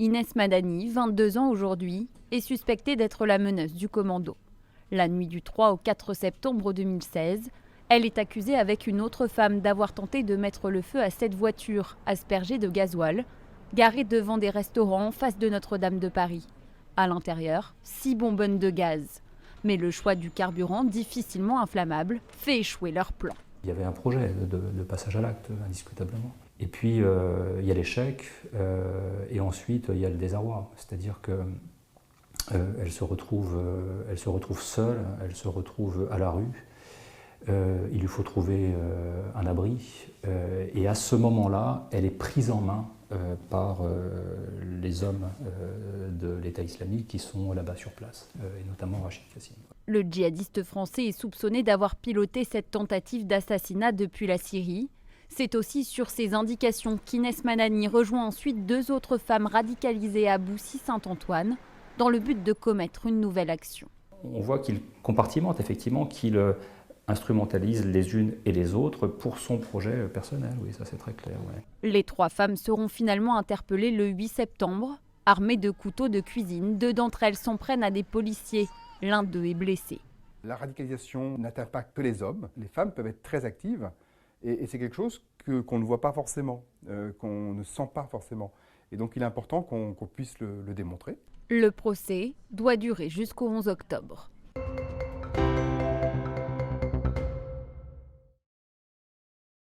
Inès Madani, 22 ans aujourd'hui, est suspectée d'être la meneuse du commando. La nuit du 3 au 4 septembre 2016, elle est accusée avec une autre femme d'avoir tenté de mettre le feu à cette voiture aspergée de gasoil, garée devant des restaurants en face de Notre-Dame de Paris. À l'intérieur, 6 bonbonnes de gaz. Mais le choix du carburant, difficilement inflammable, fait échouer leur plan. Il y avait un projet de passage à l'acte, indiscutablement. Et puis, il y a l'échec, et ensuite, il y a le désarroi. C'est-à-dire qu'elle se retrouve seule, elle se retrouve à la rue. Il lui faut trouver un abri. Et à ce moment-là, elle est prise en main par les hommes de l'État islamique qui sont là-bas sur place, et notamment Rachid Kassim. Le djihadiste français est soupçonné d'avoir piloté cette tentative d'assassinat depuis la Syrie. C'est aussi sur ces indications qu'Inès Madani rejoint ensuite 2 autres femmes radicalisées à Boussy-Saint-Antoine dans le but de commettre une nouvelle action. On voit qu'il compartimente effectivement, qu'il instrumentalise les unes et les autres pour son projet personnel. Oui, ça c'est très clair. Ouais. Les 3 femmes seront finalement interpellées le 8 septembre. Armées de couteaux de cuisine, 2 d'entre elles s'en prennent à des policiers. L'un d'eux est blessé. La radicalisation n'atteint pas que les hommes. Les femmes peuvent être très actives et c'est quelque chose qu'on ne voit pas forcément, qu'on ne sent pas forcément. Et donc il est important qu'on puisse le démontrer. Le procès doit durer jusqu'au 11 octobre.